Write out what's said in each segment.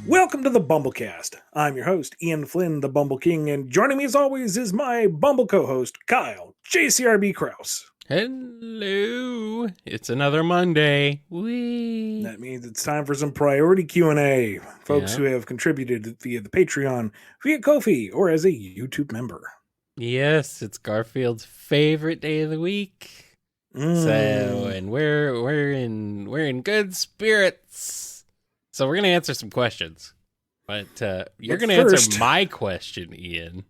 Welcome to the BumbleKast. I'm your host, Ian Flynn, the Bumble King, and joining me as always is my Bumble co-host, Kyle, JCRB Krause. Hello. It's another Monday. Whee. That means it's time for some priority Q&A. Folks who have contributed via the Patreon, via Ko-fi, or as a YouTube member. Yes, it's Garfield's favorite day of the week. So, and we're in good spirits. So we're gonna answer some questions, but you're gonna answer my question, Ian.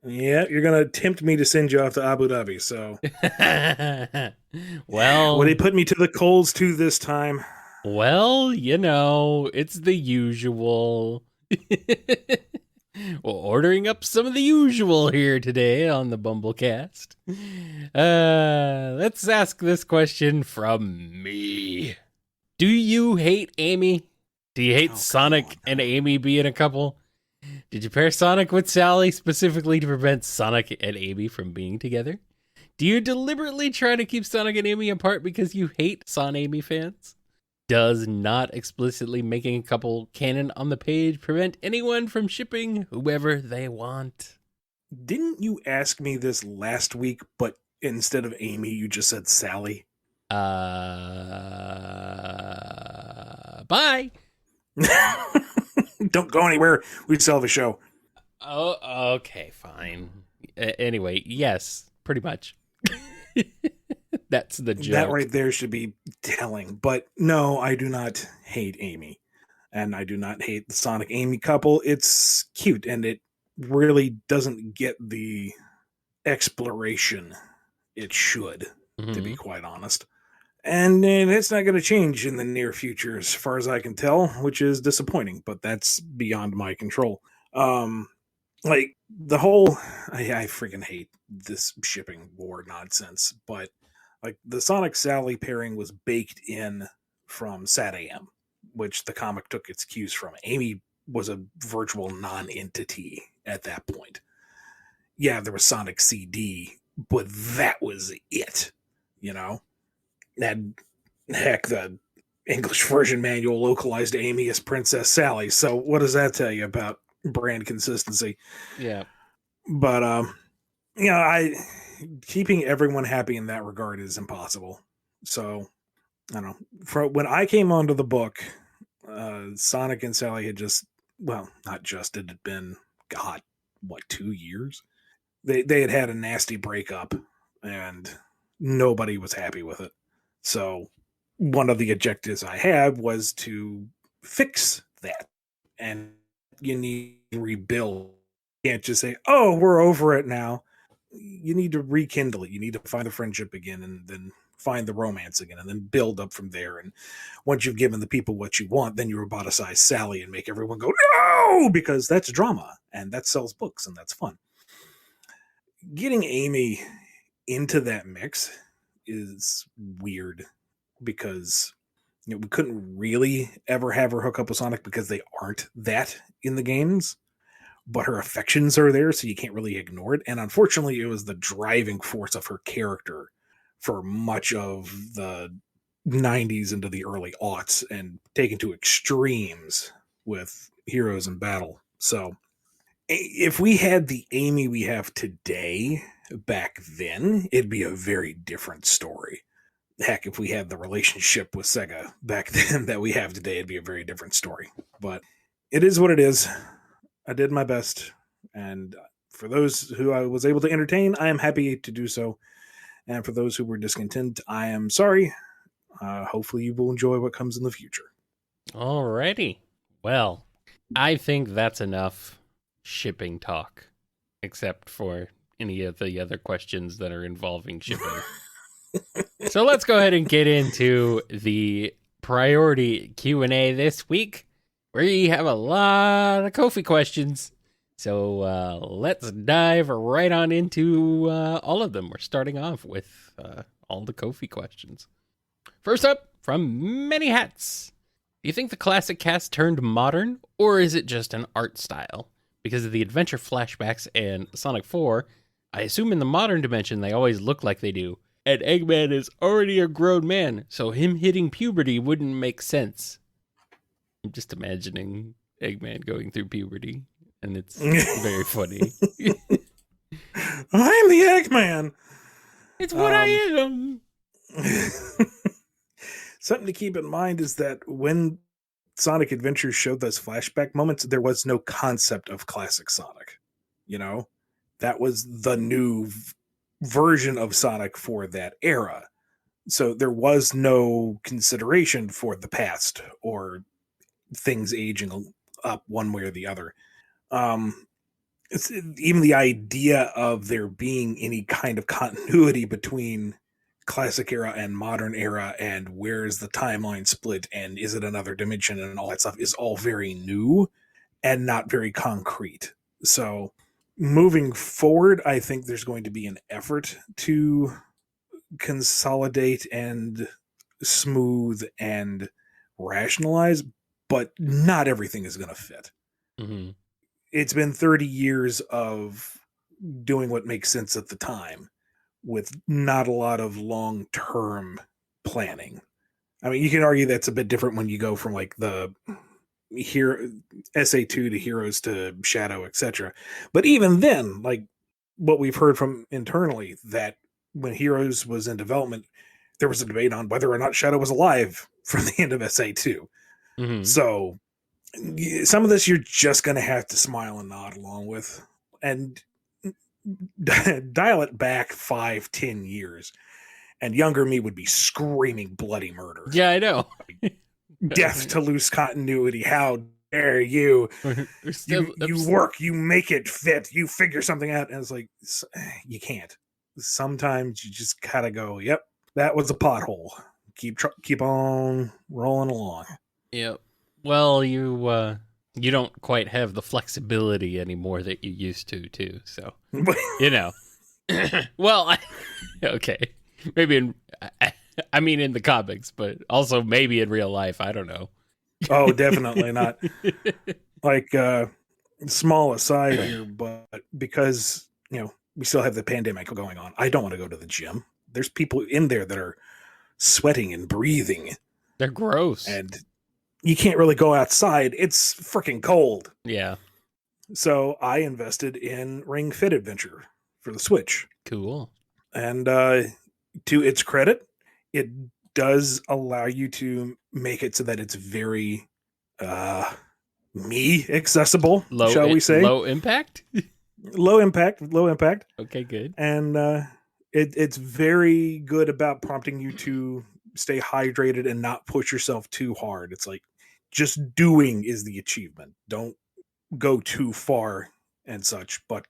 Yeah, you're gonna tempt me to send you off to Abu Dhabi. So, well, will they put me to the coals too this time? Well, you know, it's the usual. Well, ordering up some of the usual here today on the BumbleKast. Let's ask this question from me. Do you hate Amy? Do you hate Sonic and Amy being a couple? Did you pair Sonic with Sally specifically to prevent Sonic and Amy from being together? Do you deliberately try to keep Sonic and Amy apart because you hate Son-Amy fans? Does not explicitly making a couple canon on the page prevent anyone from shipping whoever they want? Didn't you ask me this last week, but instead of Amy, you just said Sally? Bye. Don't go anywhere. We still have a show. Oh, okay, fine. Anyway, yes, pretty much. That's the joke. That right there should be telling. But no, I do not hate Amy. And I do not hate the Sonic Amy couple. It's cute, and it really doesn't get the exploration it should, to be quite honest. And it's not going to change in the near future, as far as I can tell, which is disappointing, but that's beyond my control. Like, the whole... I freaking hate this shipping war nonsense, but like the Sonic Sally pairing was baked in from Sad AM, which the comic took its cues from. Amy was a virtual non-entity at that point. Yeah, there was Sonic CD, but that was it, you know? And heck, the English version manual localized Amy as Princess Sally. So what does that tell you about brand consistency? Yeah. But, you know, keeping everyone happy in that regard is impossible. So, I don't know. When I came onto the book, Sonic and Sally had just, well, not just, it had been, God, what, 2 years? They had a nasty breakup, and nobody was happy with it. So one of the objectives I had was to fix that. And you need to rebuild. You can't just say, oh, we're over it now. You need to rekindle it. You need to find the friendship again, and then find the romance again, and then build up from there. And once you've given the people what you want, then you roboticize Sally and make everyone go, no, because that's drama, and that sells books, and that's fun. Getting Amy into that mix is weird, because we couldn't really ever have her hook up with Sonic because they aren't that in the games, but her affections are there, so you can't really ignore it. And unfortunately, it was the driving force of her character for much of the 90s into the early aughts, and taken to extremes with Heroes in Battle. So if we had the Amy we have today back then, it'd be a very different story. Heck, if we had the relationship with Sega back then that we have today, it'd be a very different story. But it is what it is. I did my best. And for those who I was able to entertain, I am happy to do so. And for those who were discontent, I am sorry. Hopefully you will enjoy what comes in the future. Alrighty. Well, I think that's enough shipping talk, except for any of the other questions that are involving shipping. So let's go ahead and get into the priority Q&A this week. We have a lot of Ko-fi questions. So let's dive right on into all of them. We're starting off with all the Ko-fi questions. First up, from Many Hats. Do you think the classic cast turned modern, or is it just an art style? Because of the adventure flashbacks and Sonic 4, I assume in the modern dimension they always look like they do. And Eggman is already a grown man, so him hitting puberty wouldn't make sense. I'm just imagining Eggman going through puberty, and it's very funny. I'm the Eggman. It's what I am. Something to keep in mind is that when Sonic Adventures showed those flashback moments, there was no concept of classic Sonic. You know, that was the new version of Sonic for that era. So there was no consideration for the past or things aging up one way or the other. Even the idea of there being any kind of continuity between classic era and modern era and where is the timeline split and is it another dimension and all that stuff is all very new and not very concrete. So moving forward, I think there's going to be an effort to consolidate and smooth and rationalize, but not everything is going to fit. Mm-hmm. It's been 30 years of doing what makes sense at the time with not a lot of long-term planning. I mean, you can argue that's a bit different when you go from like the SA2 to Heroes to Shadow, etc. But even then, like what we've heard from internally, that when Heroes was in development, there was a debate on whether or not Shadow was alive from the end of SA2. Mm-hmm. So some of this you're just going to have to smile and nod along with and dial it back 5-10 years. And younger me would be screaming bloody murder. Yeah, I know. Death to loose continuity. How dare you? You work, you make it fit, you figure something out. And it's like, you can't. Sometimes you just gotta go, yep, that was a pothole. Keep on rolling along. Yep. Well, you don't quite have the flexibility anymore that you used to, too. So, you know. Well, okay. Maybe in the comics, but also maybe in real life. I don't know. Oh, definitely not. Like, small aside here, but because, we still have the pandemic going on, I don't want to go to the gym. There's people in there that are sweating and breathing. They're gross. And you can't really go outside. It's freaking cold. Yeah. So I invested in Ring Fit Adventure for the Switch. Cool. And to its credit, it does allow you to make it so that it's very me accessible, shall we say. Low impact? Low impact. Okay, good. And it's very good about prompting you to stay hydrated and not push yourself too hard. It's like just doing is the achievement. Don't go too far and such. But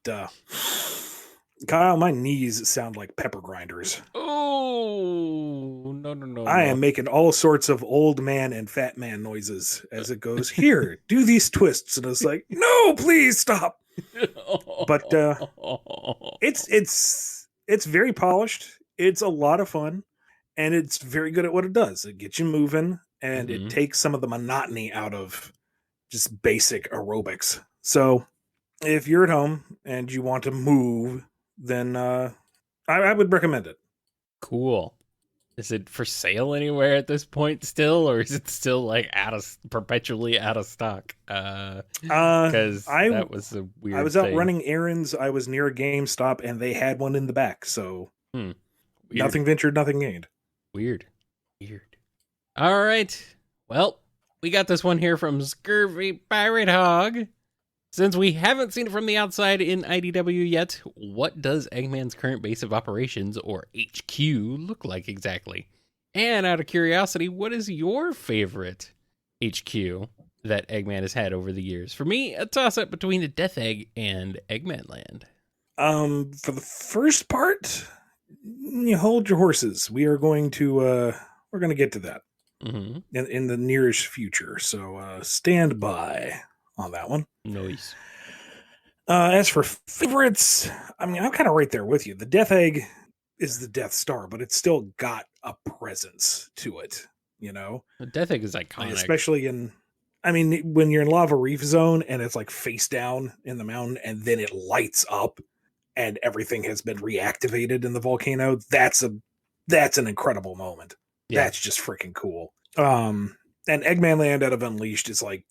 Kyle, my knees sound like pepper grinders. Oh, no. I am making all sorts of old man and fat man noises as it goes, here, do these twists. And it's like, no, please stop. But it's very polished. It's a lot of fun. And it's very good at what it does. It gets you moving, and it takes some of the monotony out of just basic aerobics. So if you're at home and you want to move, then I would recommend it. Cool. Is it for sale anywhere at this point still, or is it still like perpetually out of stock? Because that was a weird I was out running errands. I was near a GameStop, and they had one in the back. So nothing ventured, nothing gained. Weird. All right. Well, we got this one here from Scurvy Pirate Hog. Since we haven't seen it from the outside in IDW yet, what does Eggman's current base of operations, or HQ, look like exactly? And out of curiosity, what is your favorite HQ that Eggman has had over the years? For me, a toss-up between the Death Egg and Eggman Land. For the first part, you hold your horses. We are going to get to that in the nearest future. So stand by on that one. Nice. As for favorites, I mean, I'm kind of right there with you. The Death Egg is the Death Star, but it's still got a presence to it, The Death Egg is iconic. Especially when you're in Lava Reef Zone and it's like face down in the mountain and then it lights up and everything has been reactivated in the volcano. That's an incredible moment. Yeah. That's just freaking cool. And Eggman Land out of Unleashed is like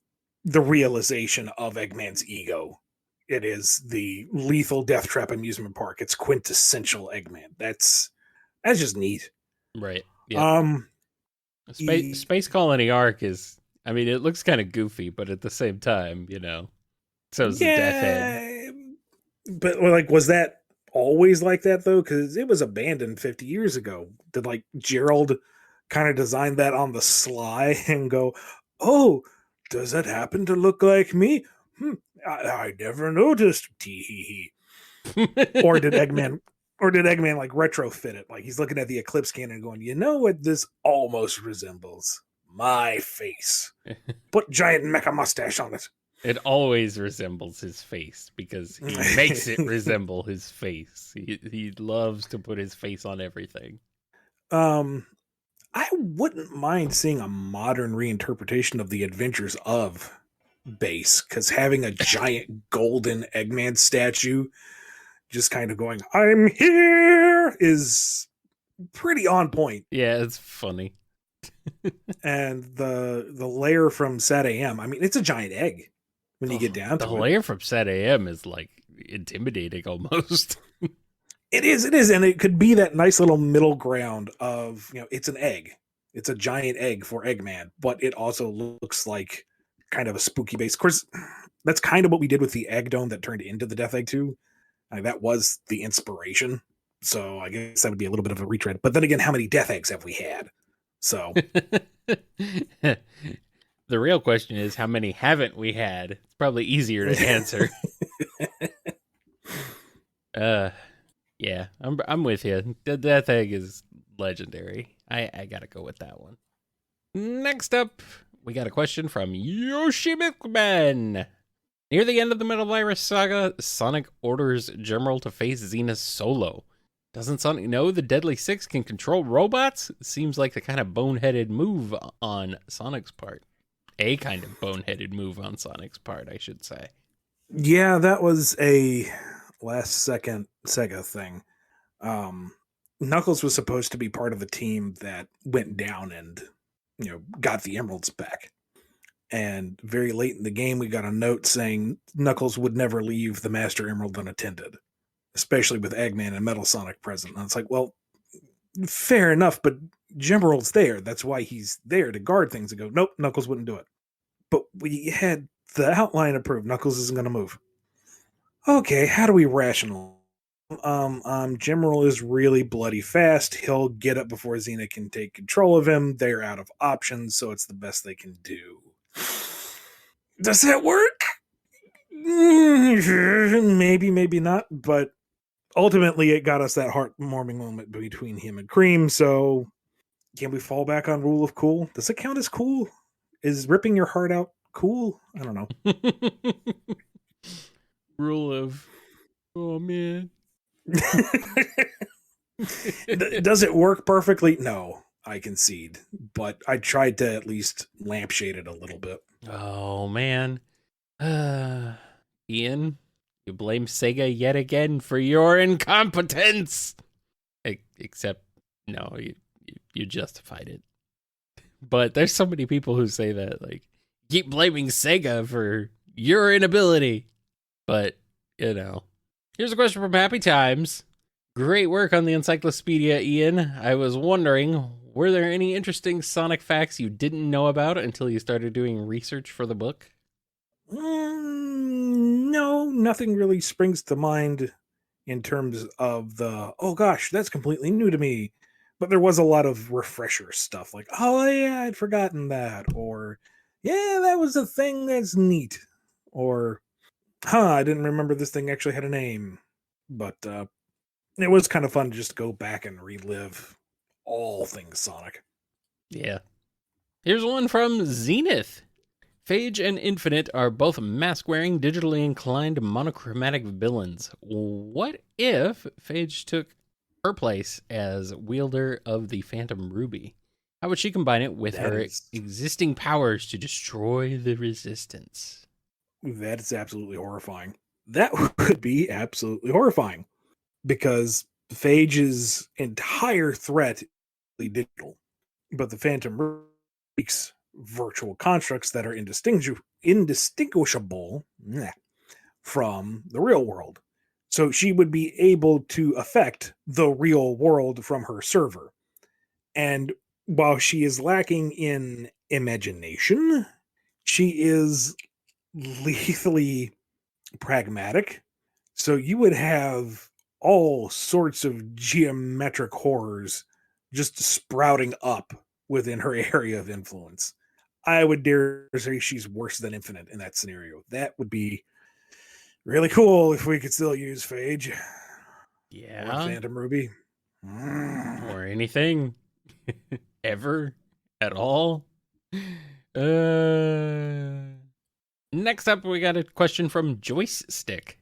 the realization of Eggman's ego. It is the lethal death trap amusement park. It's quintessential Eggman. That's just neat. Right. Yeah. Um, Space Colony Arc is, I mean, it looks kind of goofy, but at the same time, so is the Death Egg. yeah, but like, was that always like that though? Because it was abandoned 50 years ago. Did like Gerald kind of design that on the sly and go, "Oh, does that happen to look like me? Hmm, I never noticed." Tee hee hee. Or did Eggman? Or did Eggman like retrofit it? Like he's looking at the Eclipse cannon going, you know what this almost resembles? My face. Put giant mecha mustache on it. It always resembles his face because he makes it resemble his face. He loves to put his face on everything. I wouldn't mind seeing a modern reinterpretation of the adventures of Base, because having a giant golden Eggman statue just kind of going, I'm here, is pretty on point. Yeah, it's funny. And the layer from Sat AM, I mean, it's a giant egg when you get down to it. The layer from Sat AM is like intimidating almost. It is, and it could be that nice little middle ground of, it's an egg. It's a giant egg for Eggman, but it also looks like kind of a spooky base. Of course, that's kind of what we did with the Egg Dome that turned into the Death Egg 2. That was the inspiration. So I guess that would be a little bit of a retread. But then again, how many Death Eggs have we had? So the real question is, how many haven't we had? It's probably easier to answer. Yeah, I'm with you. The Death Egg is legendary. I gotta go with that one. Next up, we got a question from Yoshimikman. Near the end of the Metal Virus saga, Sonic orders General to face Xena solo. Doesn't Sonic know the Deadly Six can control robots? Seems like the kind of boneheaded move on Sonic's part. A kind of boneheaded move on Sonic's part, I should say. Yeah, that was a last second Sega thing. Knuckles was supposed to be part of the team that went down and, got the emeralds back. And very late in the game, we got a note saying Knuckles would never leave the Master Emerald unattended, especially with Eggman and Metal Sonic present. And it's like, well, fair enough, but Emerald's there. That's why he's there to guard things. And go, nope, Knuckles wouldn't do it. But we had the outline approved. Knuckles isn't going to move. Okay, how do we rationalize? Gemerald is really bloody fast. He'll get up before Xena can take control of him. They're out of options, so it's the best they can do. Does that work? Maybe, maybe not. But ultimately, it got us that heartwarming moment between him and Cream. So, can we fall back on rule of cool? Does it count as cool? Is ripping your heart out cool? I don't know. Rule of, oh man. Does it work perfectly? No, I concede. But I tried to at least lampshade it a little bit. Oh man. Ian, you blame Sega yet again for your incompetence. Except, no, you justified it. But there's so many people who say that, like, keep blaming Sega for your inability. But, here's a question from Happy Times. Great work on the encyclopedia, Ian. I was wondering, were there any interesting Sonic facts you didn't know about until you started doing research for the book? No, nothing really springs to mind in terms of oh gosh, that's completely new to me. But there was a lot of refresher stuff like, oh yeah, I'd forgotten that. Or, yeah, that was a thing that's neat. Or, I didn't remember this thing actually had a name. But it was kind of fun to just go back and relive all things Sonic. Yeah. Here's one from Zenith. Phage and Infinite are both mask-wearing, digitally inclined, monochromatic villains. What if Phage took her place as wielder of the Phantom Ruby? How would she combine it with her existing powers to destroy the Resistance? That is absolutely horrifying. That would be absolutely horrifying. Because Phage's entire threat is digital. But the Phantom Ruby's virtual constructs that are indistinguishable from the real world. So she would be able to affect the real world from her server. And while she is lacking in imagination, she is lethally pragmatic. So you would have all sorts of geometric horrors just sprouting up within her area of influence. I would dare say she's worse than Infinite in that scenario. That would be really cool if we could still use Phage. Or Yeah. Phantom Ruby. Or anything. Ever. At all. Next up, we got a question from Joyce Stick.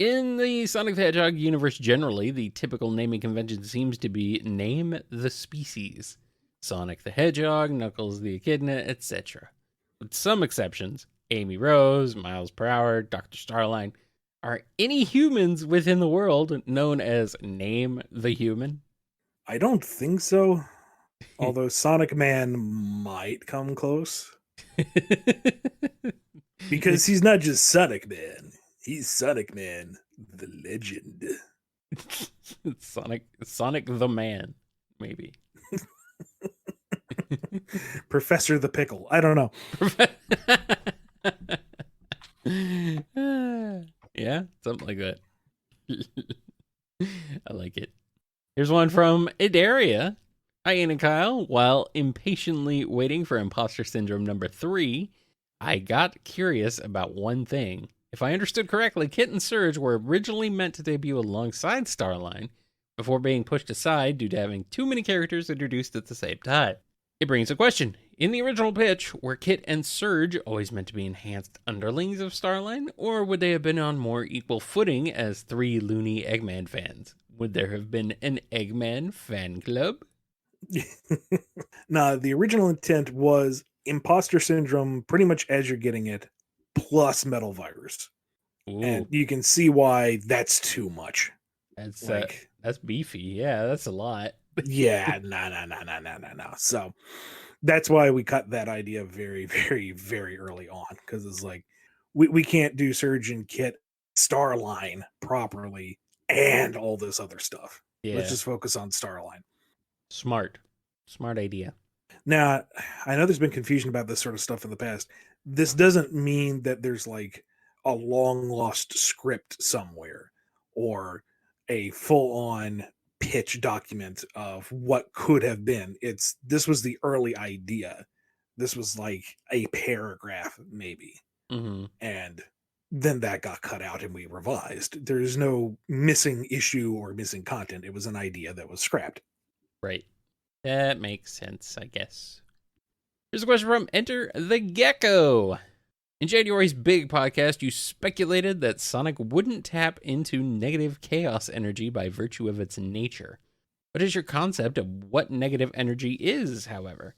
In the Sonic the Hedgehog universe generally, the typical naming convention seems to be name the species. Sonic the Hedgehog, Knuckles the Echidna, etc. With some exceptions, Amy Rose, Miles Per Hour, Dr. Starlight. Are any humans within the world known as Name the Human? I don't think so. Although Sonic Man might come close. Because he's not just Sonic Man. He's Sonic Man, the legend. Sonic the Man, maybe. Professor the Pickle. I don't know. Yeah, something like that. I like it. Here's one from Idaria. Hi, Ian and Kyle. While impatiently waiting for Imposter Syndrome number 3, I got curious about one thing. If I understood correctly, Kit and Surge were originally meant to debut alongside Starline before being pushed aside due to having too many characters introduced at the same time. It brings a question. In the original pitch, were Kit and Surge always meant to be enhanced underlings of Starline, or would they have been on more equal footing as 3 loony Eggman fans? Would there have been an Eggman fan club? Nah, the original intent was Imposter Syndrome pretty much as you're getting it, plus Metal Virus. Ooh, And you can see why that's too much. that's beefy. Yeah, that's a lot. Yeah, no. So that's why we cut that idea very, very, very early on, because it's like we can't do Surgeon Kit Starline properly and all this other stuff. Yeah. Let's just focus on Starline. Smart idea. Now, I know there's been confusion about this sort of stuff in the past. This doesn't mean that there's like a long lost script somewhere or a full on pitch document of what could have been. This was the early idea. This was like a paragraph, maybe. Mm-hmm. And then that got cut out and we revised. There's no missing issue or missing content. It was an idea that was scrapped. Right. That makes sense, I guess. Here's a question from Enter the Gecko. In January's big podcast, you speculated that Sonic wouldn't tap into negative chaos energy by virtue of its nature. What is your concept of what negative energy is, however?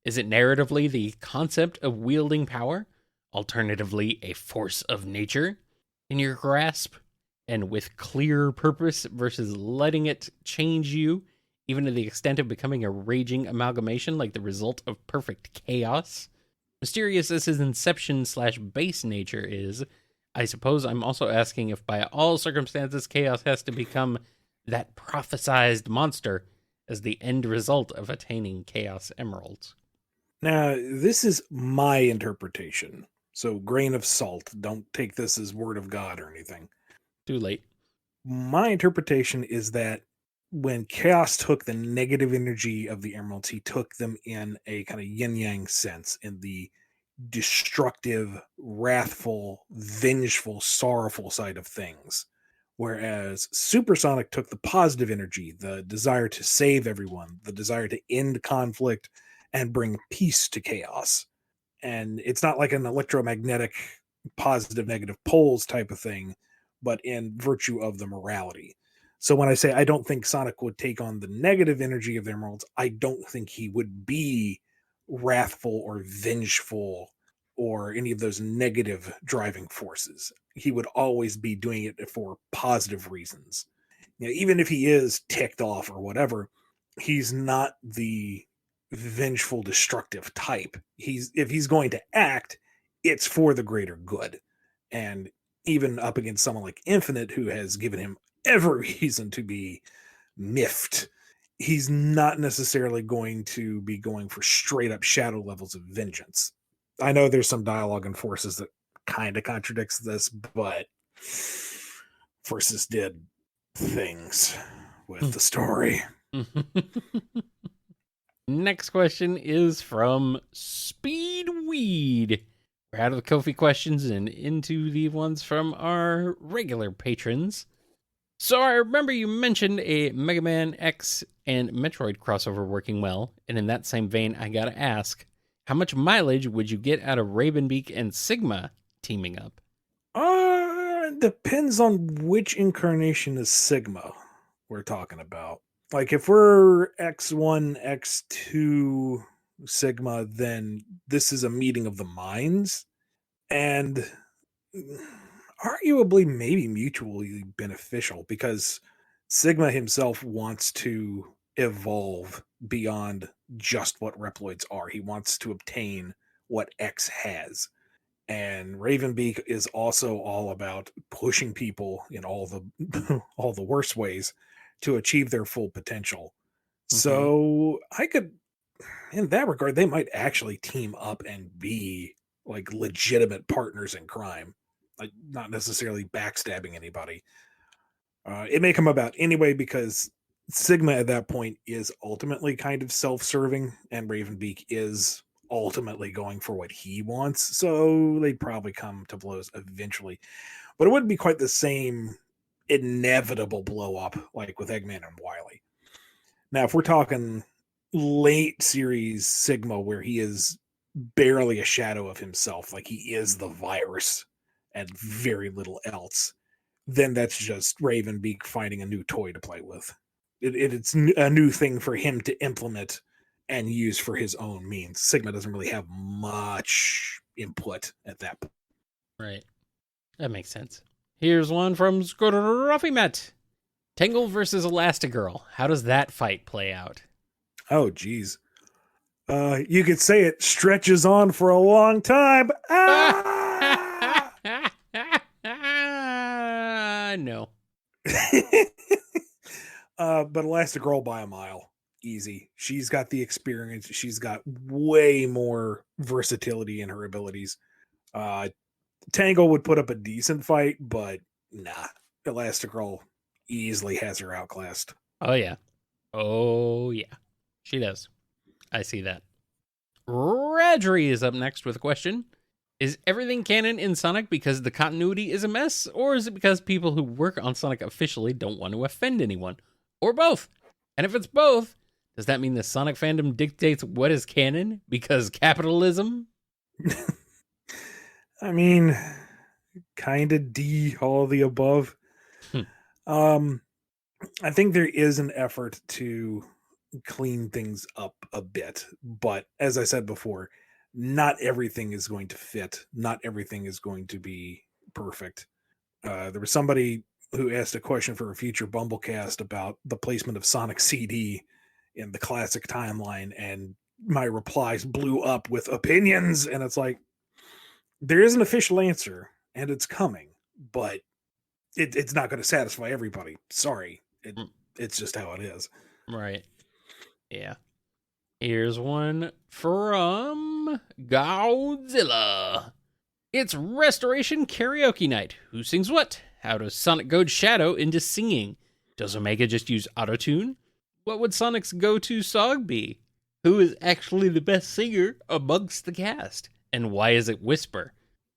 Is it narratively the concept of wielding power? Alternatively, a force of nature in your grasp and with clear purpose versus letting it change you, even to the extent of becoming a raging amalgamation like the result of perfect chaos? Mysterious as his inception/base nature is, I suppose I'm also asking if by all circumstances chaos has to become that prophesized monster as the end result of attaining Chaos Emeralds. Now, this is my interpretation. So, grain of salt. Don't take this as word of God or anything. Too late. My interpretation is that when Chaos took the negative energy of the emeralds, he took them in a kind of yin-yang sense, in the destructive, wrathful, vengeful, sorrowful side of things. Whereas Supersonic took the positive energy, the desire to save everyone, the desire to end conflict and bring peace to chaos. And it's not like an electromagnetic positive negative poles type of thing, but in virtue of the morality. So when I say I don't think Sonic would take on the negative energy of the emeralds, I don't think he would be wrathful or vengeful or any of those negative driving forces. He would always be doing it for positive reasons. You know, even if he is ticked off or whatever, he's not the vengeful, destructive type. If he's going to act, it's for the greater good. And even up against someone like Infinite, who has given him every reason to be miffed, he's not necessarily going to be going for straight up shadow levels of vengeance. I know there's some dialogue in Forces that kind of contradicts this, but Forces did things with the story. Next question is from Speedweed. We're out of the Ko-fi questions and into the ones from our regular patrons. So I remember you mentioned a Mega Man X and Metroid crossover working well, and in that same vein, I gotta ask, how much mileage would you get out of Ravenbeak and Sigma teaming up? Depends on which incarnation of Sigma we're talking about. Like if we're X1, X2 Sigma, then this is a meeting of the minds, and arguably maybe mutually beneficial, because Sigma himself wants to evolve beyond just what Reploids are. He wants to obtain what X has. And Ravenbeak is also all about pushing people in all the all the worst ways to achieve their full potential. So I could, in that regard, they might actually team up and be like legitimate partners in crime, like not necessarily backstabbing anybody. It may come about anyway because Sigma at that point is ultimately kind of self-serving, and Ravenbeak is ultimately going for what he wants. So they'd probably come to blows eventually, but it wouldn't be quite the same inevitable blow up like with Eggman and Wily. Now, if we're talking late series Sigma, where he is barely a shadow of himself, like he is the virus and very little else, then that's just Ravenbeak finding a new toy to play with. It's a new thing for him to implement and use for his own means. Sigma doesn't really have much input at that point. Right. That makes sense. Here's one from Scruffy Met. Tangle versus Elastigirl. How does that fight play out? Oh, geez. You could say it stretches on for a long time. Ah! No. But Elastigirl by a mile. Easy. She's got the experience. She's got way more versatility in her abilities. Tangle would put up a decent fight, but nah. Elastigirl easily has her outclassed. Oh, yeah. Oh, yeah. She does. I see that. Radri is up next with a question. Is everything canon in Sonic because the continuity is a mess, or is it because people who work on Sonic officially don't want to offend anyone? Or both? And if it's both, does that mean the Sonic fandom dictates what is canon because capitalism? I mean, kind of D, all the above. I think there is an effort to clean things up a bit, but as I said before, not everything is going to fit. Not everything is going to be perfect. There was somebody who asked a question for a future BumbleKast about the placement of Sonic CD in the classic timeline, and my replies blew up with opinions, and it's like, there is an official answer, and it's coming, but it's not going to satisfy everybody. Sorry. It's just how it is. Right. Yeah. Here's one from Godzilla. It's Restoration Karaoke Night. Who sings what? How does Sonic goad Shadow into singing? Does Omega just use autotune? What would Sonic's go-to song be? Who is actually the best singer amongst the cast? And why is it Whisper?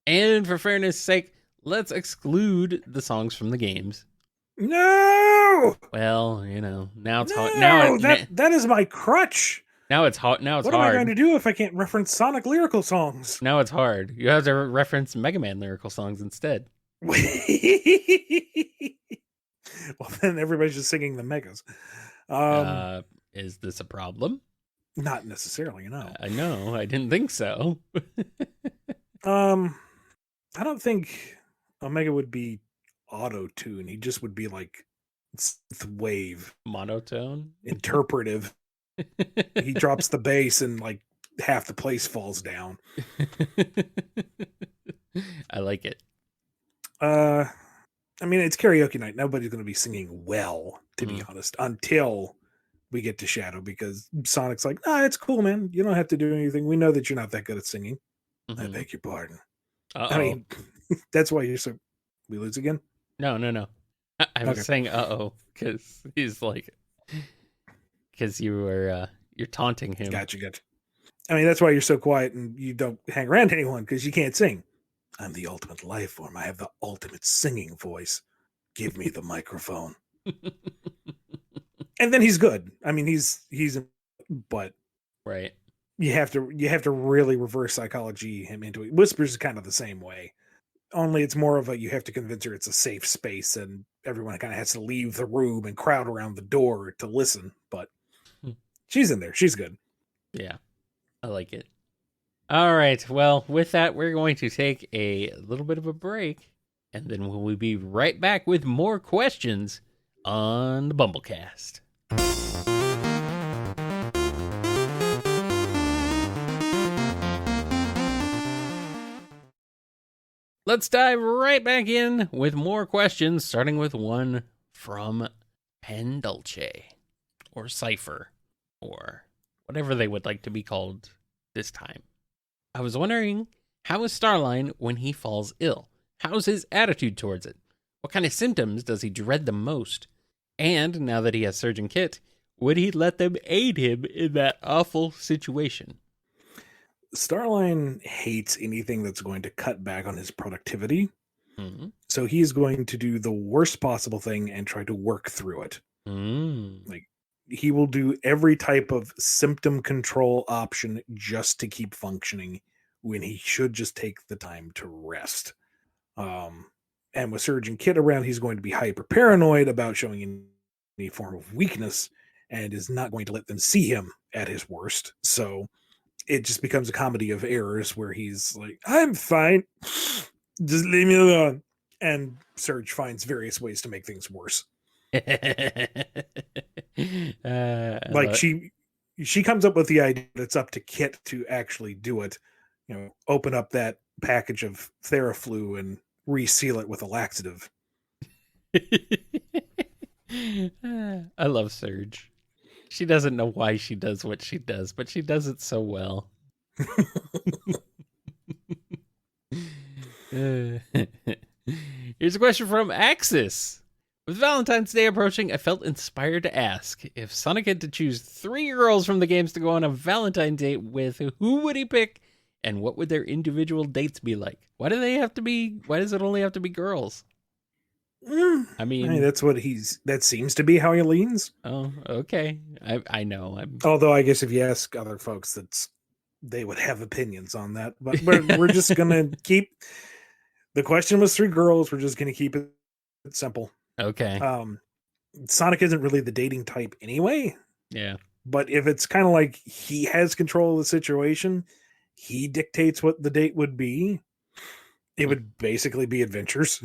And for fairness' sake, let's exclude the songs from the games. No! Well, you know, now it's hard. That is my crutch. Now it's hard. Now it's what hard. What am I going to do if I can't reference Sonic lyrical songs? Now it's hard. You have to reference Mega Man lyrical songs instead. Well, then everybody's just singing the Megas. Is this a problem? Not necessarily, no. No, I didn't think so. I don't think Omega would be auto-tune. He just would be like synth wave. Monotone? Interpretive. He drops the bass and like half the place falls down. I like it. I mean, it's karaoke night. Nobody's going to be singing well, to be honest, until we get to Shadow, because Sonic's like, nah, it's cool, man. You don't have to do anything. We know that you're not that good at singing. I beg your pardon. Uh-oh. I mean, that's why you're so... We lose again? No. I was saying uh-oh, because he's like... Because you're taunting him. Gotcha. I mean, that's why you're so quiet and you don't hang around anyone, because you can't sing. I'm the ultimate life form. I have the ultimate singing voice. Give me the microphone. And then he's good. I mean, he's but right. You have to really reverse psychology him into it. Whispers is kind of the same way. Only it's more of a, you have to convince her it's a safe space and everyone kind of has to leave the room and crowd around the door to listen. But she's in there. She's good. Yeah, I like it. All right. Well, with that, we're going to take a little bit of a break, and then we'll be right back with more questions on the BumbleKast. Let's dive right back in with more questions, starting with one from Pen Dulce, or Cypher, or whatever they would like to be called this time. I was wondering, how is Starlight when he falls ill? How's his attitude towards it? What kind of symptoms does he dread the most? And now that he has Surgeon Kit, would he let them aid him in that awful situation? Starline hates anything that's going to cut back on his productivity. Mm-hmm. So he is going to do the worst possible thing and try to work through it. Like, he will do every type of symptom control option just to keep functioning when he should just take the time to rest. And with Surgeon Kit around, he's going to be hyper paranoid about showing any form of weakness and is not going to let them see him at his worst. So it just becomes a comedy of errors where he's like, I'm fine. Just leave me alone. And Surge finds various ways to make things worse. Like she comes up with the idea that it's up to Kit to actually do it. You know, open up that package of Theraflu and reseal it with a laxative. I love Surge. She doesn't know why she does what she does, but she does it so well. Here's a question from Axis. With Valentine's Day approaching, I felt inspired to ask, if Sonic had to choose 3 girls from the games to go on a Valentine's date with, who would he pick, and what would their individual dates be like? Why does it only have to be girls? I mean, that seems to be how he leans. Oh, okay. I know. Although I guess if you ask other folks, they would have opinions on that. But we're just gonna keep. The question was 3 girls. We're just gonna keep it simple. Okay. Sonic isn't really the dating type anyway. Yeah. But if it's kind of like he has control of the situation, he dictates what the date would be. It would basically be adventures.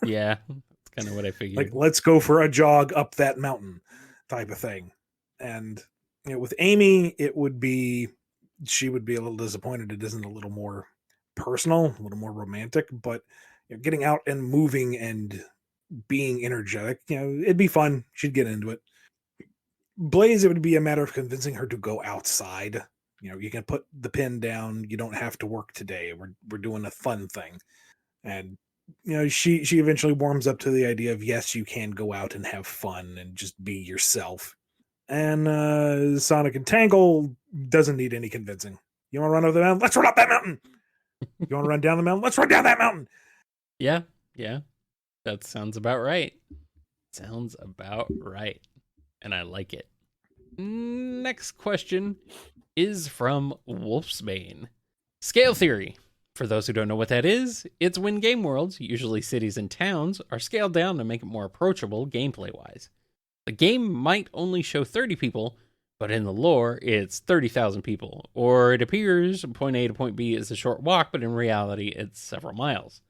Yeah, that's kind of what I figured. Like, let's go for a jog up that mountain type of thing. And with Amy, she would be a little disappointed it isn't a little more personal, a little more romantic, but getting out and moving and being energetic, it'd be fun. She'd get into it. Blaze, it would be a matter of convincing her to go outside. You can put the pin down. You don't have to work today. We're doing a fun thing. And she eventually warms up to the idea of, yes, you can go out and have fun and just be yourself. And Sonic and Tangle doesn't need any convincing. You want to run up the mountain? Let's run up that mountain. You want to run down the mountain? Let's run down that mountain. Yeah. That sounds about right. And I like it. Next question is from Wolfsbane. Scale theory. For those who don't know what that is, it's when game worlds, usually cities and towns, are scaled down to make it more approachable gameplay-wise. The game might only show 30 people, but in the lore, it's 30,000 people. Or it appears point A to point B is a short walk, but in reality, it's several miles.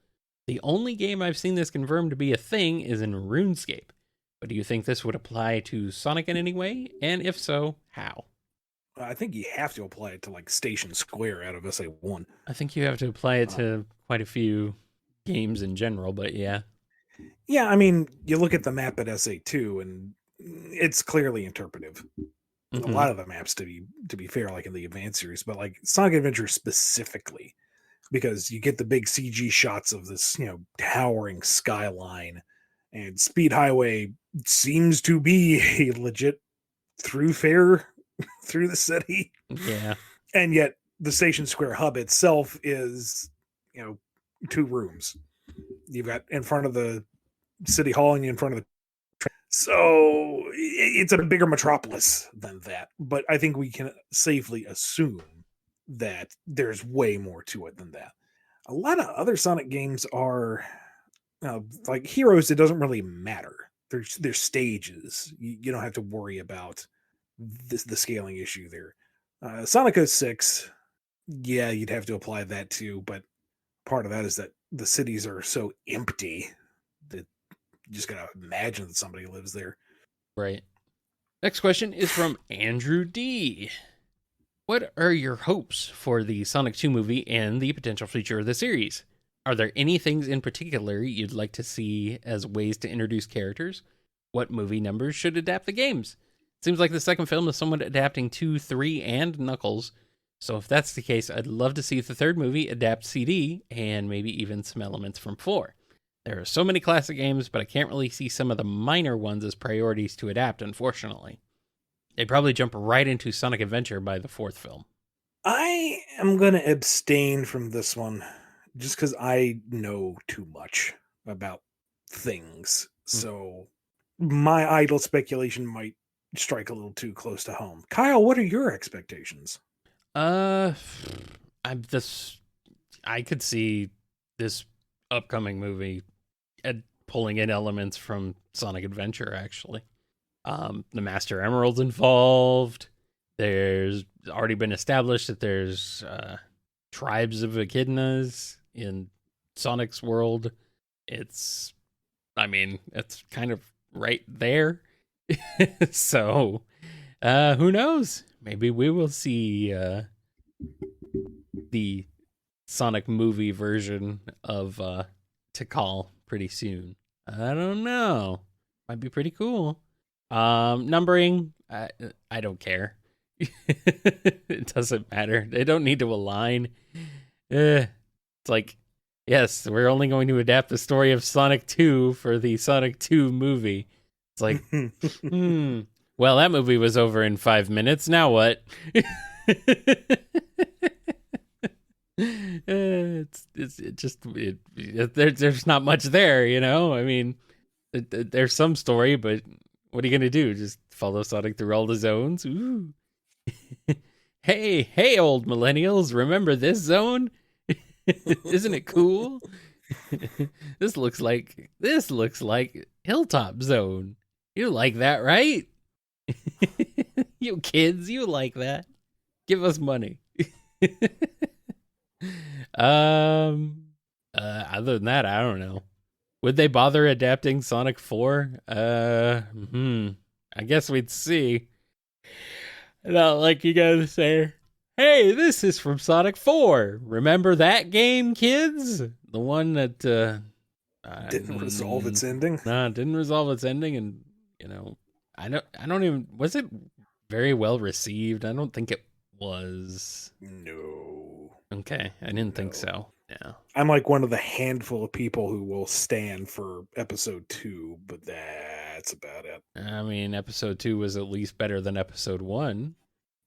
The only game I've seen this confirmed to be a thing is in RuneScape. But do you think this would apply to Sonic in any way? And if so, how? I think you have to apply it to like Station Square out of SA1. I think you have to apply it to quite a few games in general, but yeah. Yeah, I mean, you look at the map at SA2 and it's clearly interpretive. A lot of the maps, to be fair, like in the Advanced series, but like Sonic Adventure specifically, because you get the big CG shots of this, towering skyline, and Speed Highway seems to be a legit throughfare through the city. Yeah. And yet the Station Square hub itself is, 2 rooms. You've got in front of the city hall and in front of the train. So it's a bigger metropolis than that. But I think we can safely assume that there's way more to it than that. A lot of other Sonic games are like Heroes. It doesn't really matter. There's stages. You don't have to worry about the scaling issue there. Sonic 06, yeah, you'd have to apply that too, but part of that is that the cities are so empty that you just gotta imagine that somebody lives there. Right. Next question is from Andrew D. What are your hopes for the Sonic 2 movie and the potential future of the series? Are there any things in particular you'd like to see as ways to introduce characters? What movie numbers should adapt the games? Seems like the second film is somewhat adapting 2, 3, and Knuckles. So if that's the case, I'd love to see the third movie adapt CD and maybe even some elements from 4. There are so many classic games, but I can't really see some of the minor ones as priorities to adapt, unfortunately. They'd probably jump right into Sonic Adventure by the 4th film. I am going to abstain from this one just because I know too much about things. So my idle speculation might strike a little too close to home. Kyle, what are your expectations? I could see this upcoming movie pulling in elements from Sonic Adventure, actually. The Master Emerald's involved. There's already been established that there's tribes of echidnas in Sonic's world. It's kind of right there. So, who knows? Maybe we will see the Sonic movie version of Tikal pretty soon. I don't know. Might be pretty cool. Numbering, I don't care. It doesn't matter. They don't need to align. It's like, yes, we're only going to adapt the story of Sonic 2 for the Sonic 2 movie. It's like, well, that movie was over in 5 minutes. Now what? There's not much there, you know? I mean, there's some story, but what are you going to do? Just follow Sonic through all the zones? Ooh. Hey, old millennials, remember this zone? Isn't it cool? This looks like Hilltop Zone. You like that, right? You kids, you like that. Give us money. Other than that, I don't know. Would they bother adapting Sonic 4? I guess we'd see. Not like you gotta say, hey, this is from Sonic 4. Remember that game, kids? The one that didn't resolve its ending. Nah, didn't resolve its ending, and I don't even. Was it very well received? I don't think it was. No. Okay, I didn't think so. Yeah. I'm like one of the handful of people who will stand for episode 2, but that's about it. I mean, episode 2 was at least better than episode 1.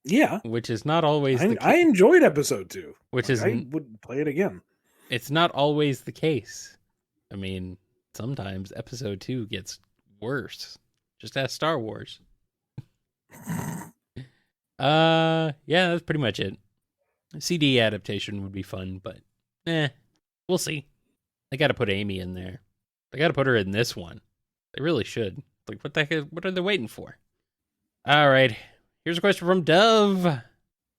Yeah. Which is not always the case. I enjoyed episode 2. I would play it again. It's not always the case. I mean, sometimes episode 2 gets worse. Just ask Star Wars. Yeah, that's pretty much it. CD adaptation would be fun, but we'll see. They got to put Amy in there. They got to put her in this one. They really should. Like, what the heck? What are they waiting for? All right. Here's a question from Dove.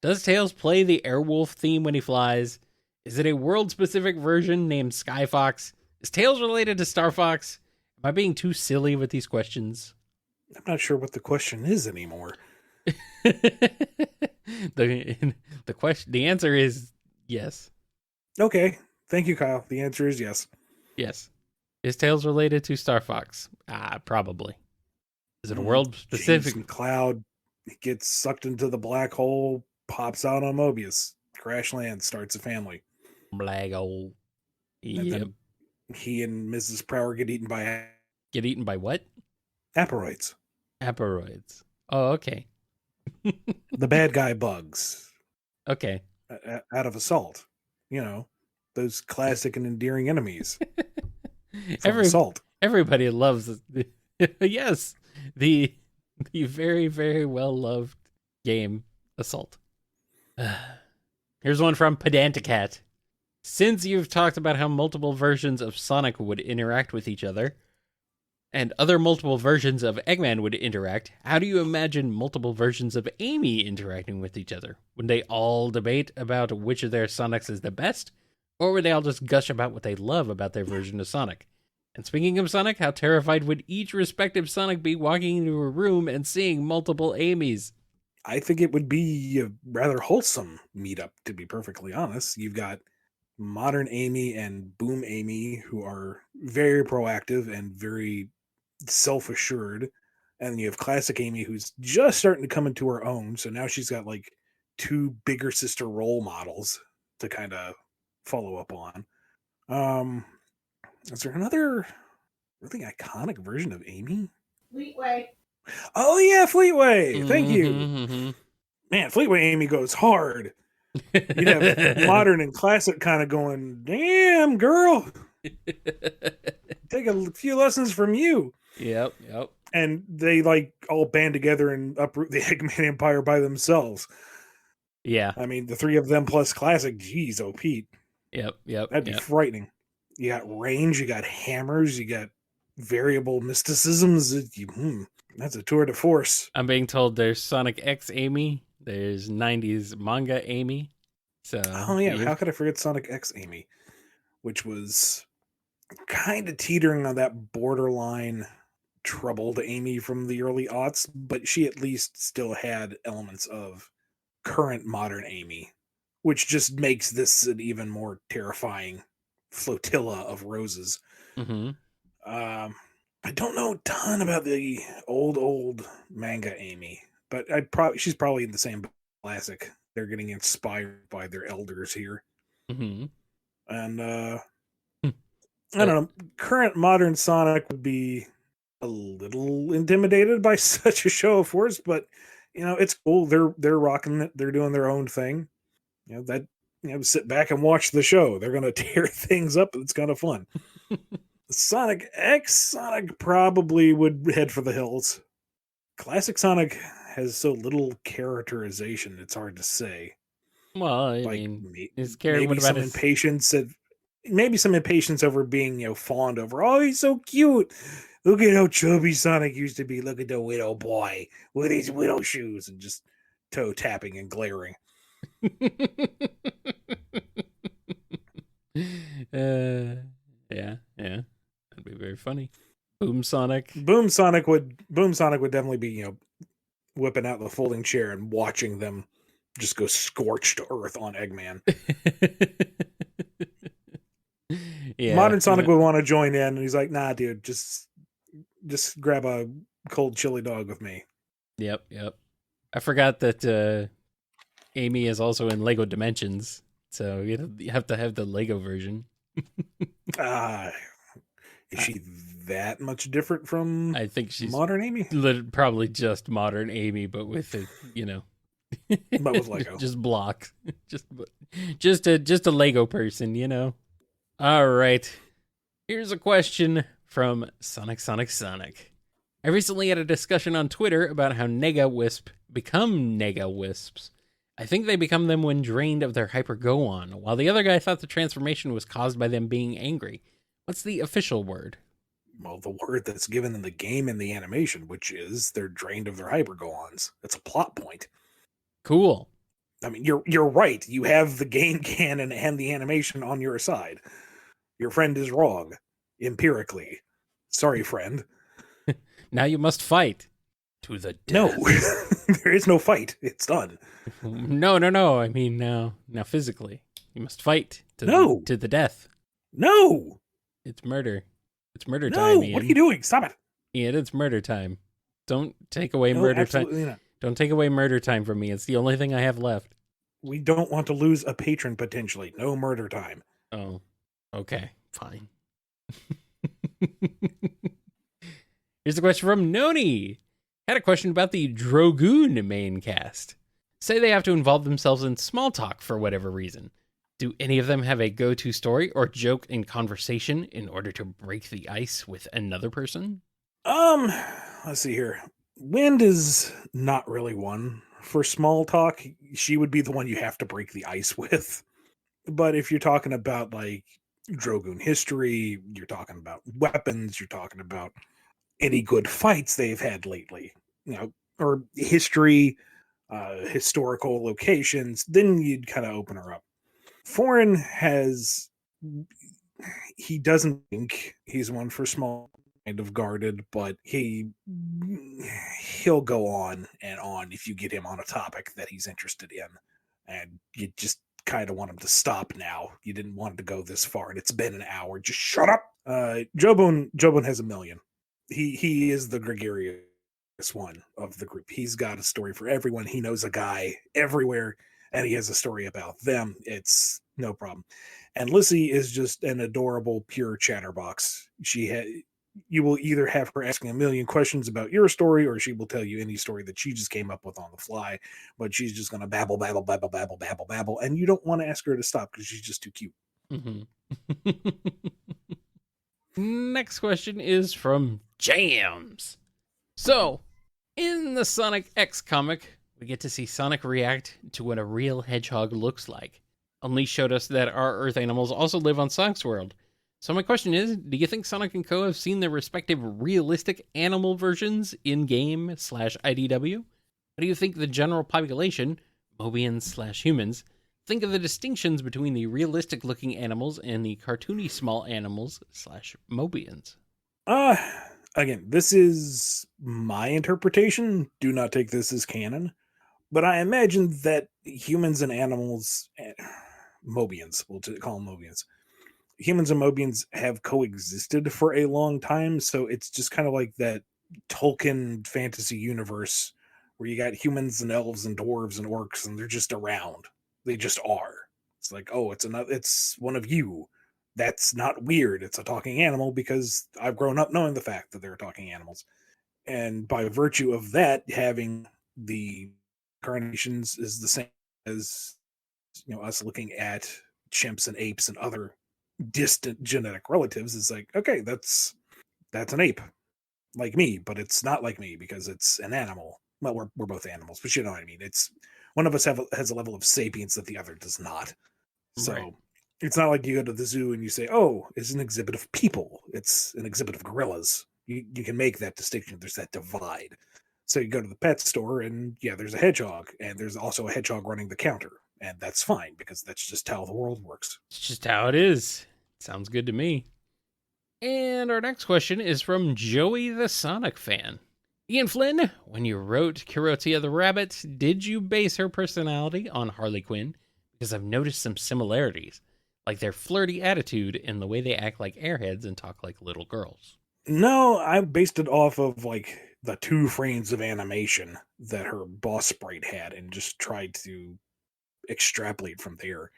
Does Tails play the Airwolf theme when he flies? Is it a world-specific version named Skyfox? Is Tails related to Star Fox? Am I being too silly with these questions? I'm not sure what the question is anymore. The answer is yes. Okay. Thank you, Kyle. The answer is yes. Yes. Is Tails related to Star Fox? Probably. Is it a world specific? James McCloud gets sucked into the black hole, pops out on Mobius, crash lands, starts a family. Black hole. And then he and Mrs. Prower get eaten by what? aporoids. Aporoids. Oh, okay. The bad guy bugs. Okay. Out of Assault. You know, those classic and endearing enemies. Assault. Everybody loves yes. The very, very well loved game Assault. Here's one from Pedanticat. Since you've talked about how multiple versions of Sonic would interact with each other, and other multiple versions of Eggman would interact, how do you imagine multiple versions of Amy interacting with each other? Would they all debate about which of their Sonics is the best? Or would they all just gush about what they love about their version of Sonic? And speaking of Sonic, how terrified would each respective Sonic be walking into a room and seeing multiple Amy's? I think it would be a rather wholesome meetup, to be perfectly honest. You've got modern Amy and Boom Amy, who are very proactive and very self-assured. And you have classic Amy, who's just starting to come into her own. So now she's got like two bigger sister role models to kind of follow up on. Is there another really iconic version of Amy? Fleetway. Oh yeah, Fleetway. Thank you. Mm-hmm. Man, Fleetway Amy goes hard. You'd have modern and classic kind of going, damn, girl. Take a few lessons from you. Yep. And they like all band together and uproot the Eggman Empire by themselves. Yeah. I mean, the three of them plus classic, geez, oh Pete. Yep. That'd be frightening. You got range, you got hammers, you got variable mysticisms. That's a tour de force. I'm being told there's Sonic X Amy. There's 90s manga Amy. So oh yeah, how could I forget Sonic X Amy, which was kind of teetering on that borderline troubled Amy from the early aughts, but she at least still had elements of current modern Amy, which just makes this an even more terrifying flotilla of roses. Mm-hmm. I don't know a ton about the old manga Amy, but she's probably in the same classic. They're getting inspired by their elders here. Mm-hmm. And I don't know, current modern Sonic would be a little intimidated by such a show of force, but it's cool. They're rocking it. They're doing their own thing. Sit back and watch the show. They're gonna tear things up. It's kind of fun. Sonic probably would head for the hills. Classic Sonic has so little characterization, it's hard to say. Well, I mean, maybe some impatience over being fawned over. Oh, he's so cute. Look at how chubby Sonic used to be. Look at the widow boy with his widow shoes and just toe tapping and glaring. Yeah. That'd be very funny. Boom Sonic would definitely be, whipping out the folding chair and watching them just go scorched to earth on Eggman. Yeah. Modern Sonic would want to join in, and he's like, nah, dude, just grab a cold chili dog with me. Yep. I forgot that Amy is also in Lego Dimensions, so you have to have the Lego version. Is she that much different from I think she's modern Amy? Probably just modern Amy, but with it, but with Lego. Just blocks. Just a Lego person, All right. Here's a question from Sonic. I recently had a discussion on Twitter about how Nega Wisp become Nega Wisps. I think they become them when drained of their Hyper Go-On, while the other guy thought the transformation was caused by them being angry. What's the official word? Well, the word that's given in the game and the animation, which is they're drained of their Hyper Go-Ons. It's a plot point. Cool. I mean, you're right. You have the game canon and the animation on your side. Your friend is wrong, empirically. Sorry, friend. Now you must fight to the No, death. there is no fight. It's done. No. I mean, now physically, you must fight No. to the death. No. It's murder. It's murder No. time, Ian. What are you doing? Stop it. Ian, it's murder time. Don't take away No, murder time. absolutely not. Don't take away murder time from me. It's the only thing I have left. We don't want to lose a patron potentially. No murder time. Oh, okay, fine. Here's a question from Noni. Had a question about the Drogoon main cast. Say they have to involve themselves in small talk for whatever reason. Do any of them have a go-to story or joke in conversation in order to break the ice with another person? Let's see here. Wind is not really one. For small talk, she would be the one you have to break the ice with. But if you're talking about like Drogoon history, you're talking about weapons, you're talking about any good fights they've had lately, or history, historical locations, then you'd kind of open her up. Foreign he doesn't think he's one for small, kind of guarded, but he'll go on and on if you get him on a topic that he's interested in, and you just kind of want him to stop now. You didn't want him to go this far, and it's been an hour. Just shut up. Jobon has a million. He is the gregarious one of the group. He's got a story for everyone. He knows a guy everywhere, and he has a story about them. It's no problem. And Lissy is just an adorable, pure chatterbox. You will either have her asking a million questions about your story, or she will tell you any story that she just came up with on the fly. But she's just going to babble, and you don't want to ask her to stop because she's just too cute. Mm-hmm. Next question is from Jams. So, in the Sonic X comic, we get to see Sonic react to what a real hedgehog looks like. Unleash showed us that our Earth animals also live on Sonic's world. So my question is, do you think Sonic and Co. have seen their respective realistic animal versions in-game/IDW? How do you think the general population, Mobians/humans, think of the distinctions between the realistic-looking animals and the cartoony small animals/Mobians? Again, this is my interpretation. Do not take this as canon. But I imagine that humans and animals, Mobians, we'll call them Mobians, humans and Mobians have coexisted for a long time, so it's just kind of like that Tolkien fantasy universe where you got humans and elves and dwarves and orcs, and they're just around. They just are. It's like, oh, it's one of you. That's not weird. It's a talking animal because I've grown up knowing the fact that they're talking animals. And by virtue of that, having the incarnations is the same as us looking at chimps and apes and other distant genetic relatives. Is like, okay, that's an ape like me, but it's not like me because it's an animal. Well, we're both animals, but you know what I mean. It's one of us has a level of sapience that the other does not. So right. It's not like you go to the zoo and you say, oh, it's an exhibit of people. It's an exhibit of gorillas. You can make that distinction. There's that divide. So you go to the pet store and yeah, there's a hedgehog, and there's also a hedgehog running the counter. And that's fine because that's just how the world works. It's just how it is. Sounds good to me. And our next question is from Joey the Sonic fan. Ian Flynn, when you wrote Karaoke the Rabbit, did you base her personality on Harley Quinn? Because I've noticed some similarities, like their flirty attitude and the way they act like airheads and talk like little girls. No, I based it off of like the 2 frames of animation that her boss sprite had and just tried to extrapolate from there.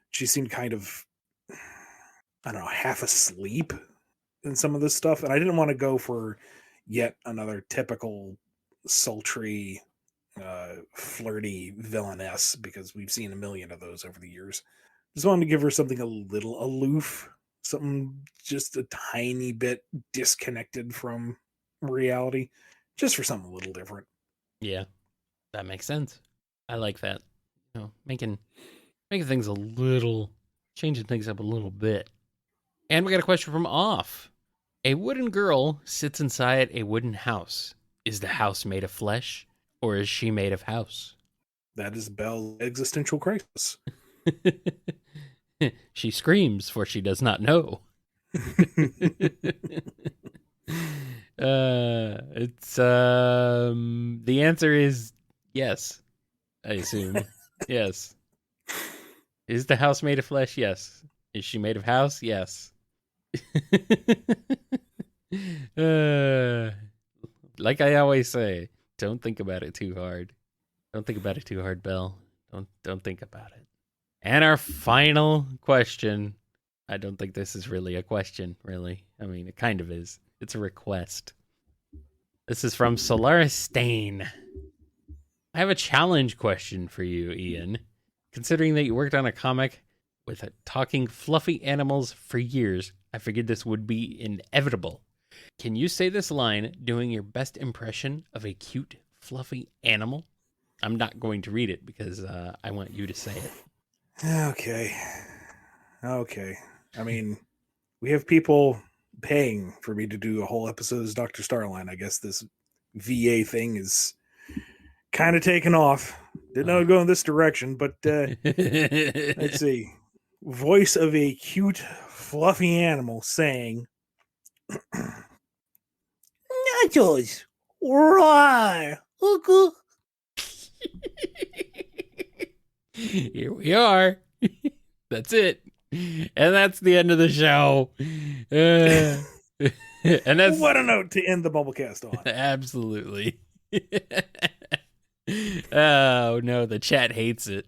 She seemed kind of, I don't know, half asleep in some of this stuff, and I didn't want to go for yet another typical sultry, flirty villainess because we've seen a million of those over the years. Just wanted to give her something a little aloof, something just a tiny bit disconnected from reality, just for something a little different. Yeah, that makes sense. I like that. Making things a little, changing things up a little bit. And we got a question from Off. A wooden girl sits inside a wooden house. Is the house made of flesh, or is she made of house? That is Belle's existential crisis. She screams, for she does not know. It's the answer is yes, I assume. Yes. Is the house made of flesh? Yes. Is she made of house? Yes. Like I always say, don't think about it too hard. Don't think about it too hard, Belle. Don't think about it. And our final question. I don't think this is really a question, really. I mean, it kind of is. It's a request. This is from Solaris Stain. I have a challenge question for you, Ian. Considering that you worked on a comic with talking fluffy animals for years, I figured this would be inevitable. Can you say this line doing your best impression of a cute, fluffy animal? I'm not going to read it because I want you to say it. Okay. I mean, we have people paying for me to do a whole episode as Dr. Starlight. I guess this VA thing is kind of taken off. Didn't know it'd go in this direction, but let's see. Voice of a cute, fluffy animal saying, Nachos, roar, ugu. Here we are. That's it. And that's the end of the show. And that's What a note to end the BumbleKast on. Absolutely. Oh no, the chat hates it.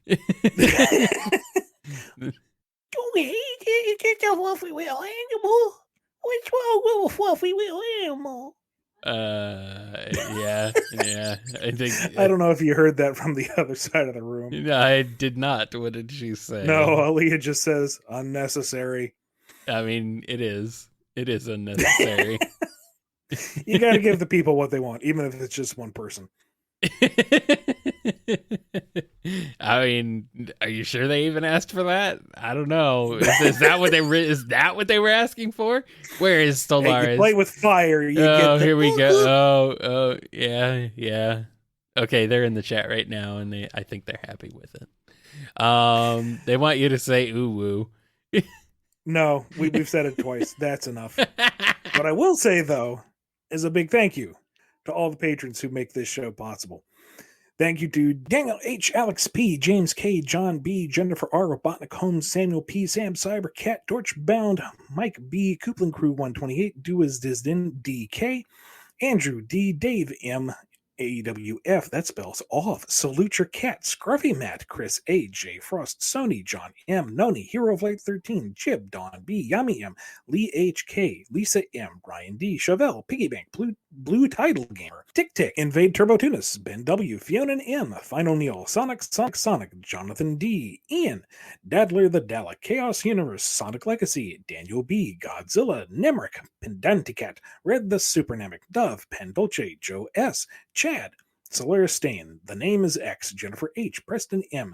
Don't hate it. It's just a fluffy little animal. What's wrong with a fluffy little animal? Yeah. I think I don't know if you heard that from the other side of the room. I did not. What did she say? No, Aaliyah just says unnecessary. I mean, it is. It is unnecessary. You got to give the people what they want, even if it's just one person. I mean, are you sure they even asked for that? I don't know. Is that what they is that what they were asking for? Where is Solaris? Hey, you play with fire. You get here we go. Oh, yeah. Okay, they're in the chat right now, and I think they're happy with it. They want you to say ooh woo. No, we've said it twice. That's enough. What I will say though is a big thank you to all the patrons who make this show possible. Thank you to Daniel H., Alex P., James K., John B., Jennifer R., Robotnik Holmes, Samuel P., Sam Cyber, Cat, Torchbound, Mike B., Coupling Crew 128, Duas Disden, DK, Andrew D., Dave M., AWF, that spells off, Salute Your Cat, Scruffy Matt, Chris A., J. Frost, Sony, John M., Noni, Hero of Light 13, Jib, Don B., Yami M., Lee H.K., Lisa M., Brian D., Chevelle, Piggybank, Blue Tidal Gamer, Tick Tick, Invade Turbo Tunis, Ben W., Fiona M., Final Neil, Sonic, Jonathan D., Ian, Dadler the Dalek, Chaos Universe, Sonic Legacy, Daniel B., Godzilla, Nemric, Pendanticat, Red the Supernamic, Dove, Pen Dolce, Joe S., Chad, Solaris Stain, The Name is X, Jennifer H., Preston M.,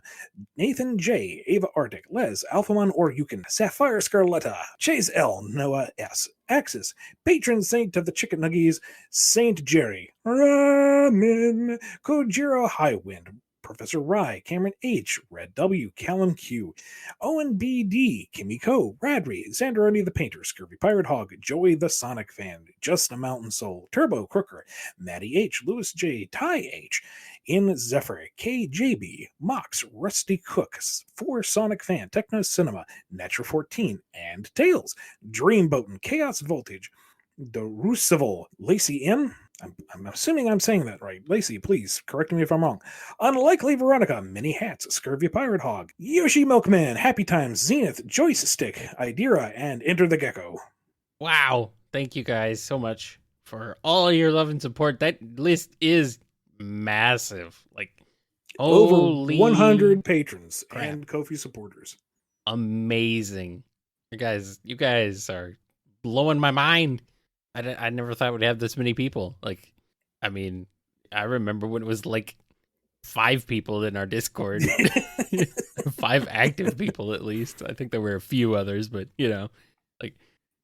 Nathan J., Ava Arctic, Les, Alphamon or Yukon, Sapphire Scarletta, Chase L., Noah S., Axis, Patron Saint of the Chicken Nuggies, Saint Jerry, Ramen, Kojiro Highwind, Professor Rye, Cameron H., Red W., Callum Q., Owen B.D., Kimiko, Radry, Xanderoni the Painter, Scurvy Pirate Hog, Joey the Sonic Fan, Just a Mountain Soul, Turbo Crooker, Maddie H., Lewis J., Ty H., In Zephyr, KJB, Mox, Rusty Cook, 4 Sonic Fan, Techno Cinema, Nature 14, and Tails, Dreamboatin, Chaos Voltage, The Roosevelt, Lacey M., I'm assuming I'm saying that right. Lacey, please correct me if I'm wrong. Unlikely Veronica, Mini Hats, Scurvy Pirate Hog, Yoshi Milkman, Happy Times, Zenith, Joyce Stick, Idira, and Enter the Gecko. Wow. Thank you guys so much for all your love and support. That list is massive. Like, over 100 patrons crap. And Ko-fi supporters. Amazing. You guys are blowing my mind. I never thought we'd have this many people. Like, I mean, I remember when it was like 5 people in our Discord. 5 active people, at least. I think there were a few others, but, like,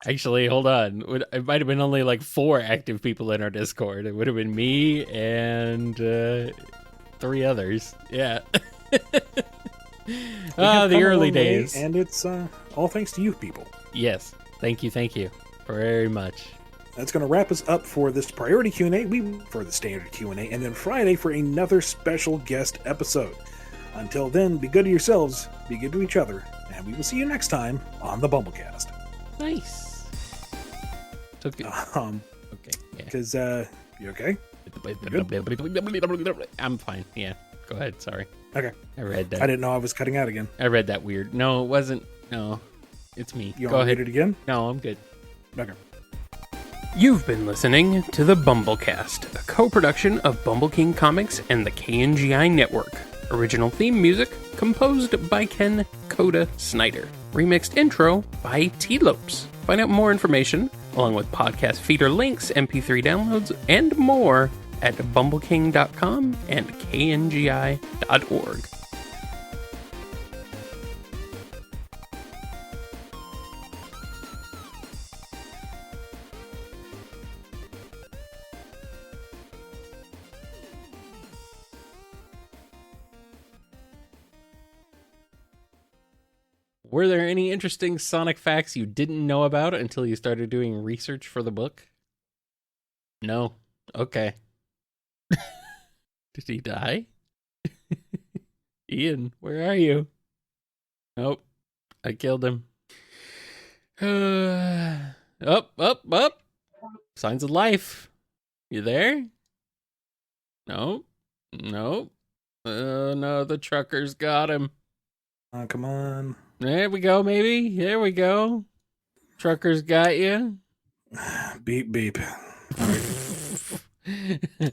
actually, hold on. It might have been only like 4 active people in our Discord. It would have been me and 3 others. Yeah. The early days. And it's all thanks to you people. Yes. Thank you very much. That's going to wrap us up for this priority Q&A. We for the standard Q&A, and then Friday for another special guest episode. Until then, be good to yourselves, be good to each other, and we will see you next time on the BumbleKast. Nice. Took it. Okay. Yeah. Because you okay? I'm fine. Yeah. Go ahead. Sorry. Okay. I read that. I didn't know I was cutting out again. I read that weird. No, it wasn't. No, it's me. You Go want to ahead. read it again? No, I'm good. Okay. You've been listening to the BumbleKast, a co-production of Bumble King Comics and the KNGI Network. Original theme music composed by Ken Coda Snyder. Remixed intro by T-Lopes. Find out more information, along with podcast feeder links, MP3 downloads, and more at bumbleking.com and kngi.org. Were there any interesting Sonic facts you didn't know about until you started doing research for the book? No. Okay. Did he die? Ian, where are you? Nope. I killed him. Up. Signs of life. You there? Nope. No, the truckers got him. Come on. There we go, maybe. There we go. Truckers got you. Beep, beep. All right.